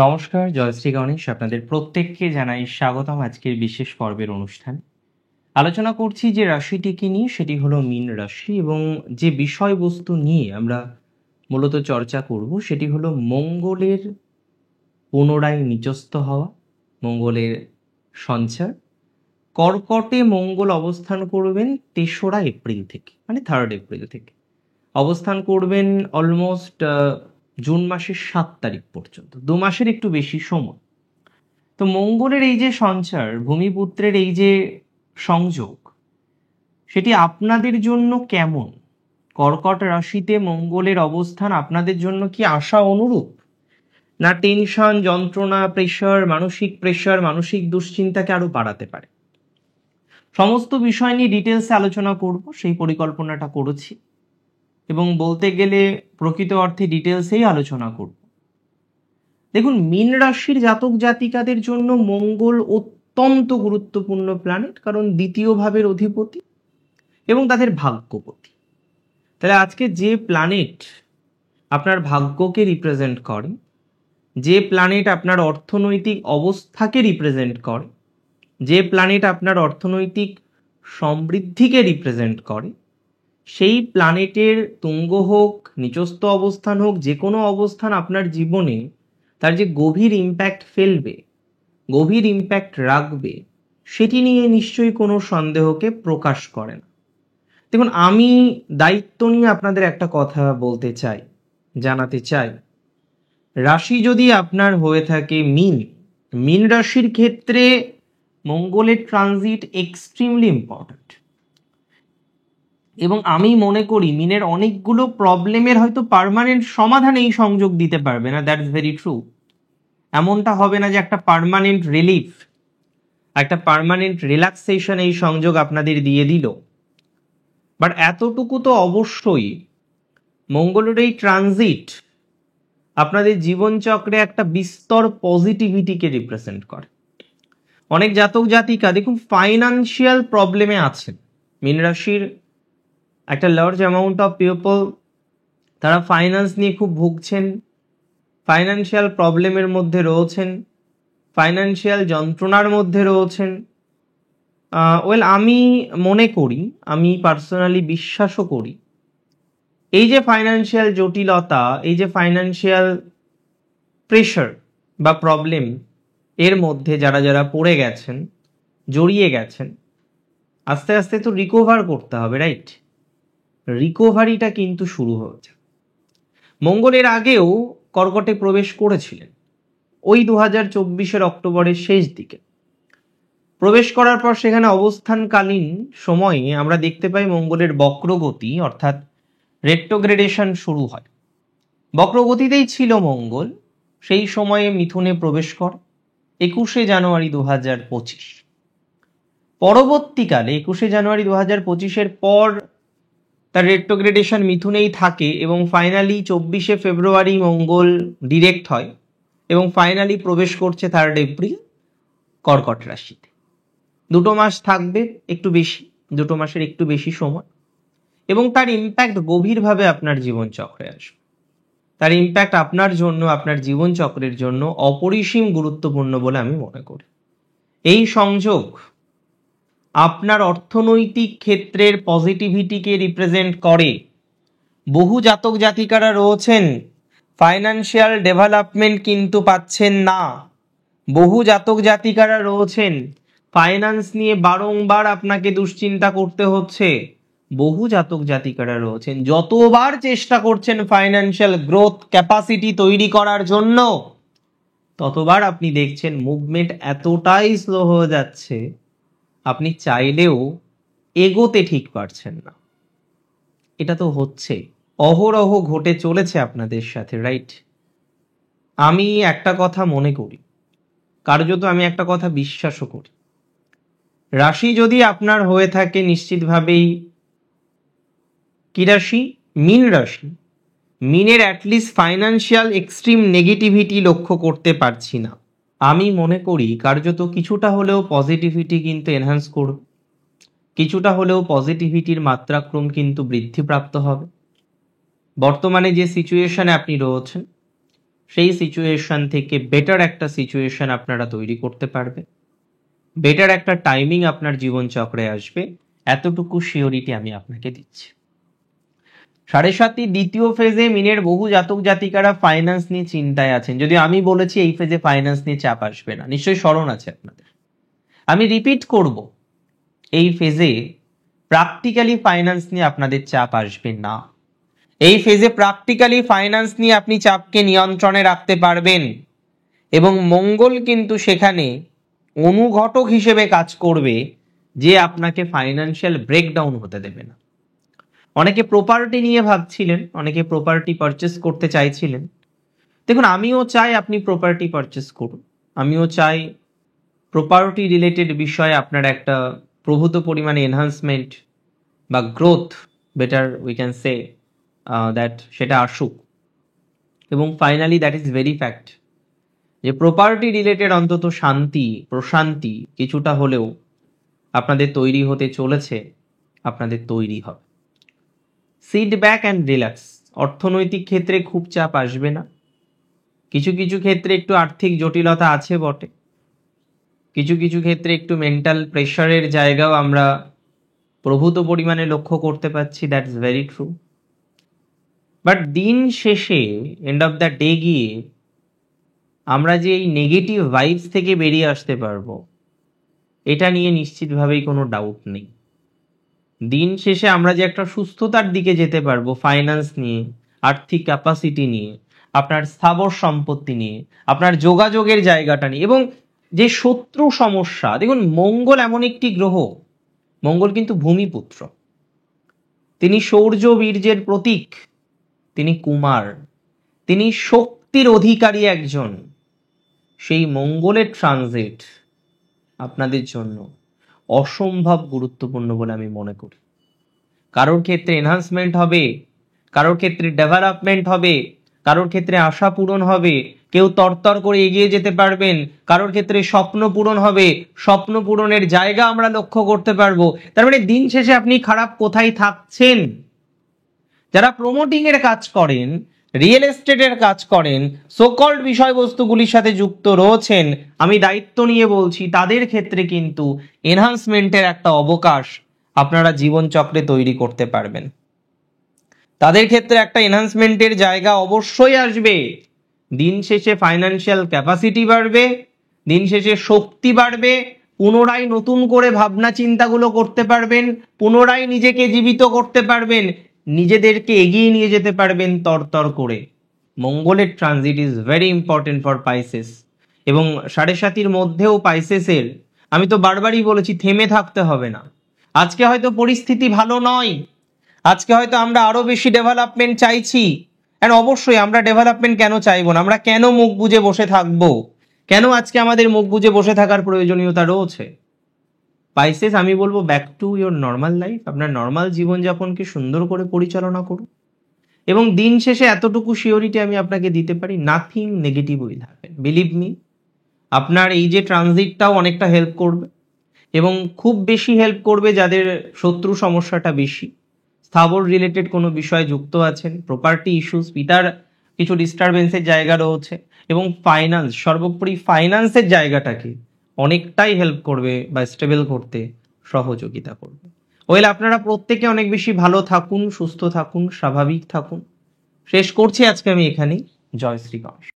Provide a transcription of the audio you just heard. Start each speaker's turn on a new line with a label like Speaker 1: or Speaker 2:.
Speaker 1: নমস্কার, জয়শ্রী গণেশ। আপনাদের প্রত্যেককে জানাই স্বাগতম আজকের বিশেষ পর্বের অনুষ্ঠান। আলোচনা করছি যে রাশিটিকে নিয়ে, সেটি হলো মীন রাশি, এবং যে বিষয়বস্তু নিয়ে আমরা মূলত চর্চা করব সেটি হলো মঙ্গলের পুনরায় নিচস্থ হওয়া, মঙ্গলের সঞ্চার। কর্কটে মঙ্গল অবস্থান করবেন ৩রা এপ্রিল থেকে, মানে 3rd এপ্রিল থেকে অবস্থান করবেন অলমোস্ট জুন মাসের 7 তারিখ পর্যন্ত, 2 মাসের একটু বেশি সময়। তো মঙ্গলের এই যে সঞ্চার, ভূমিপুত্রের এই যে সংযোগ, সেটি আপনাদের জন্য কেমন? কর্কট রাশিতে মঙ্গলের অবস্থান আপনাদের জন্য কি আশা অনুরূপ, না টেনশন, যন্ত্রণা, প্রেশার, মানসিক দুশ্চিন্তাকে আরো বাড়াতে পারে? সমস্ত বিষয় নিয়ে ডিটেলসে আলোচনা করব, সেই পরিকল্পনাটা করেছি, এবং বলতে গেলে প্রকৃত অর্থে ডিটেলসেই আলোচনা করব। দেখুন, মীন রাশির জাতক জাতিকাদের জন্য মঙ্গল অত্যন্ত গুরুত্বপূর্ণ প্ল্যানেট, কারণ দ্বিতীয় ভাবের অধিপতি এবং তাদের ভাগ্যপতি। তাহলে আজকে যে প্ল্যানেট আপনার ভাগ্যকে রিপ্রেজেন্ট করে, যে প্ল্যানেট আপনার অর্থনৈতিক অবস্থাকে রিপ্রেজেন্ট করে, যে প্ল্যানেট আপনার অর্থনৈতিক সমৃদ্ধিকে রিপ্রেজেন্ট করে, সেই প্ল্যানেটের তুঙ্গ হোক, নিচস্থ অবস্থান হোক, যে কোনো অবস্থান আপনার জীবনে তার যে গভীর ইম্প্যাক্ট ফেলবে, গভীর ইম্প্যাক্ট রাখবে, সেটি নিয়ে নিশ্চয়ই কোনো সন্দেহকে প্রকাশ করে না। দেখুন, আমি দায়িত্ব নিয়ে আপনাদের একটা কথা বলতে চাই, জানাতে চাই। রাশি যদি আপনার হয়ে থাকে মীন রাশির ক্ষেত্রে মঙ্গলের ট্রানজিট এক্সট্রিমলি ইম্পর্ট্যান্ট, এবং আমি মনে করি মীনের অনেকগুলো প্রবলেমের হয়তো পার্মানেন্ট সমাধান এই সংযোগ দিতে পারবে না, দ্যাটস ভেরি ট্রু। এমনটা হবে না যে একটা পার্মানেন্ট রিলিফ, একটা পার্মানেন্ট রিল্যাক্সেশন এই সংযোগ আপনাদের দিয়ে দিল, বাট এতটুকু তো অবশ্যই মঙ্গলের এই ট্রানজিট আপনাদের জীবনচক্রে একটা বিস্তর পজিটিভিটিকে রিপ্রেজেন্ট করে। অনেক জাতক জাতিকা দেখুন ফাইন্যান্সিয়াল প্রবলেমে আছেন। মীন রাশির একটা লার্জ অ্যামাউন্ট অফ পিপল, তারা ফাইন্যান্স নিয়ে খুব ভুগছেন, ফাইন্যান্সিয়াল প্রবলেমের মধ্যে রয়েছেন, ফাইন্যান্সিয়াল যন্ত্রণার মধ্যে রয়েছেন। আমি মনে করি, আমি পার্সোনালি বিশ্বাসও করি, এই যে ফাইন্যান্সিয়াল জটিলতা, এই যে ফাইন্যান্সিয়াল প্রেশার বা প্রবলেম, এর মধ্যে যারা যারা পড়ে গেছেন, জড়িয়ে গেছেন, আস্তে আস্তে তো রিকভার করতে হবে, রাইট? রিকভারিটা কিন্তু শুরু হয়েছে। মঙ্গলের আগেও কর্কটে প্রবেশ করেছিলেন ওই 2024 অক্টোবরের শেষ দিকে। প্রবেশ করার পর সেখানে অবস্থানকালীন সময়ে আমরা দেখতে পাই মঙ্গলের বক্রগতি, অর্থাৎ রেট্রোগ্রেডেশন শুরু হয়। বক্রগতিতেই ছিল মঙ্গল, সেই সময়ে মিথুনে প্রবেশ করে 21 জানুয়ারি 2025। পরবর্তীকালে 21 জানুয়ারি 2025-এর পর তার রেট্রোগ্রেডেশন মিথুনেই থাকে, এবং ফাইনালি 24 ফেব্রুয়ারি মঙ্গল ডিরেক্ট হয় এবং ফাইনালি প্রবেশ করছে 3rd এপ্রিল কর্কট রাশিতে। 2 মাস থাকবে, একটু বেশি, 2 মাসের একটু বেশি সময়, এবং তার ইম্প্যাক্ট গভীরভাবে আপনার জীবনচক্রে আসবে। তার ইম্প্যাক্ট আপনার জন্য, আপনার জীবনচক্রের জন্য অপরিসীম গুরুত্বপূর্ণ বলে আমি মনে করি। এই সংযোগ আপনার অর্থনৈতিক ক্ষেত্রের পজিটিভিটিকে রিপ্রেজেন্ট করে। বহু জাতক জাতিকারা রয়েছেন ফাইন্যান্সিয়াল ডেভেলপমেন্ট কিন্তু পাচ্ছেন না, বহু জাতক জাতিকারা রয়েছেন ফাইন্যান্স নিয়ে বারংবার আপনাকে দুশ্চিন্তা করতে হচ্ছে, বহু জাতক জাতিকারা রয়েছেন যতবার চেষ্টা করছেন ফাইন্যান্সিয়াল গ্রোথ ক্যাপাসিটি তৈরি করার জন্য, ততবার আপনি দেখছেন মুভমেন্ট এতটাই স্লো হয়ে যাচ্ছে, আপনি চাইলেও এগোতে ঠিক পারছেন না। এটা তো হচ্ছে, অহরহ ঘটে চলেছে আপনাদের সাথে, রাইট? আমি একটা কথা মনে করি, কার্যত আমি একটা কথা বিশ্বাসও করি, রাশি যদি আপনার হয়ে থাকে নিশ্চিতভাবেই কি রাশি? মীন রাশি। মীনের অ্যাটলিস্ট ফাইন্যান্সিয়াল এক্সট্রিম নেগেটিভিটি লক্ষ্য করতে পারছি না। আমি মনে করি কার্যত কিছুটা হলেও পজিটিভিটি কিন্তু এনহ্যান্স করবে, কিছুটা হলেও পজিটিভিটির মাত্রাক্রম কিন্তু বৃদ্ধিপ্রাপ্ত হবে। বর্তমানে যে সিচুয়েশনে আপনি রয়েছেন, সেই সিচুয়েশন থেকে বেটার একটা সিচুয়েশন আপনারা তৈরি করতে পারবেন, বেটার একটা টাইমিং আপনার জীবনচক্রে আসবে, এতটুকু শিওরিটি আমি আপনাকে দিচ্ছি। 7.5 দ্বিতীয় ফেজে মিনের বহু জাতক জাতিকারা ফাইন্যান্স নিয়ে চিন্তায় আছেন। যদি আমি বলেছি এই ফেজে ফাইন্যান্স নিয়ে চাপ আসবে না, নিশ্চয়ই স্মরণ আছে আপনাদের। আমি রিপিট করব, এই ফেজে প্র্যাকটিক্যালি ফাইন্যান্স নিয়ে আপনাদের চাপ আসবে না। এই ফেজে প্র্যাকটিক্যালি ফাইন্যান্স নিয়ে আপনি চাপকে নিয়ন্ত্রণে রাখতে পারবেন এবং মঙ্গল কিন্তু সেখানে অনুঘটক হিসেবে কাজ করবে, যে আপনাকে ফাইন্যান্সিয়াল ব্রেকডাউন হতে দেবে না। অনেকে প্রপার্টি নিয়ে ভাবছিলেন, অনেকে প্রপার্টি পারচেস করতে চাইছিলেন। দেখুন, আমিও চাই আপনি প্রপার্টি পারচেস করুন, আমিও চাই প্রপার্টি রিলেটেড বিষয়ে আপনার একটা প্রভূত পরিমাণে এনহান্সমেন্ট বা growth, better we can say that, সেটা আসুক। এবং finally that is very fact যে প্রপার্টি রিলেটেড অন্তত শান্তি প্রশান্তি কিছুটা হলেও আপনাদের তৈরি হতে চলেছে, আপনাদের তৈরি হবে। Sit back and relax. অর্থনৈতিক ক্ষেত্রে খুব চাপ আসবে না, কিছু কিছু ক্ষেত্রে একটু আর্থিক জটিলতা আছে বটে, কিছু কিছু ক্ষেত্রে একটু মেন্টাল প্রেশারের জায়গাও আমরা প্রভূত পরিমাণে লক্ষ্য করতে পারছি, দ্যাটস ভেরি ট্রু। বাট দিন শেষে এন্ড অফ দ্য ডে গিয়ে আমরা যে এই নেগেটিভ ভাইবস থেকে বেরিয়ে আসতে পারবো, এটা নিয়ে নিশ্চিতভাবেই কোনো ডাউট নেই। দিন শেষে আমরা যে একটা সুস্থতার দিকে যেতে পারবো ফাইন্যান্স নিয়ে, আর্থিক ক্যাপাসিটি নিয়ে, আপনার স্থাবর সম্পত্তি নিয়ে, আপনার যোগাযোগের জায়গাটা নিয়ে, এবং যে শত্রু সমস্যা, দেখুন মঙ্গল এমন একটি গ্রহ, মঙ্গল কিন্তু ভূমিপুত্র, তিনি শৌর্য বীর্যের প্রতীক, তিনি কুমার, তিনি শক্তির অধিকারী একজন। সেই মঙ্গলের ট্রানজিট আপনাদের জন্য অসম্ভব গুরুত্বপূর্ণ বলে আমি মনে করি। কারোর ক্ষেত্রে এনহান্সমেন্ট হবে, কারোর ক্ষেত্রে ডেভেলপমেন্ট হবে, কারোর ক্ষেত্রে আশা পূরণ হবে, কেউ তরতর করে এগিয়ে যেতে পারবেন, কারোর ক্ষেত্রে স্বপ্ন পূরণ হবে, স্বপ্ন পূরণের জায়গা আমরা লক্ষ্য করতে পারবো। তার মানে দিন শেষে আপনি খারাপ কোথায় থাকছেন? যারা প্রমোটিং এর কাজ করেন, রিয়েল এস্টেটের কাজ করেন, সোকল্ড বিষয়বস্তুগুলির সাথে যুক্ত রয়েছেন, আমি দায়িত্ব নিয়ে বলছি তাদের ক্ষেত্রে কিন্তু এনহান্সমেন্টের একটা অবকাশ আপনারা জীবনচক্রে তৈরি করতে পারবেন। তাদের ক্ষেত্রে একটা এনহান্সমেন্টের জায়গা অবশ্যই আসবে। দিন শেষে ফাইন্যান্সিয়াল ক্যাপাসিটি বাড়বে, দিন শেষে শক্তি বাড়বে, পুনরায় নতুন করে ভাবনা চিন্তাগুলো করতে পারবেন, পুনরায় নিজেকে জীবিত করতে পারবেন, নিজেদেরকে এগিয়ে নিয়ে যেতে পারবেন তরতর করে। মঙ্গলের transit is very important for Pisces. এবং 7.5 মধ্যেও পাইসেসের, আমি তো বারবারই বলেছি, থেমে থাকতে হবে না। আজকে হয়তো পরিস্থিতি ভালো নয়, আজকে হয়তো আমরা আরো বেশি ডেভেলপমেন্ট চাইছি, আর অবশ্যই আমরা ডেভেলপমেন্ট কেন চাইবো না, আমরা কেন মুখ বুজে বসে থাকবো, কেন আজকে আমাদের মুখ বুজে বসে থাকার প্রয়োজনীয়তা রয়েছে? পাইসেস, আমি বলবো back to your normal life, আপনার নর্মাল জীবনযাপনকে সুন্দর করে পরিচালনা করুন। এবং দিন শেষে এতটুকু শিওরিটি আমি আপনাকে দিতে পারি, nothing negative will happen, believe me. আপনার এই যে ট্রানজিটটাও অনেকটা হেল্প করবে, এবং খুব বেশি হেল্প করবে যাদের শত্রু সমস্যাটা বেশি, স্থাবর রিলেটেড কোনো বিষয়ে যুক্ত আছেন, প্রপার্টি ইস্যুস, পিতার কিছু ডিস্টারবেন্সের জায়গা রয়েছে, এবং ফাইন্যান্স, সর্বোপরি ফাইন্যান্সের জায়গাটাকে অনেকটাই হেল্প করবে বা স্টেবল করতে সহযোগিতা করবে। ওয়েল, আপনারা প্রত্যেকে অনেক বেশি ভালো থাকুন, সুস্থ থাকুন, স্বাভাবিক থাকুন। শেষ করছি আজকে আমি এখানেই। জয় শ্রী গণেশ।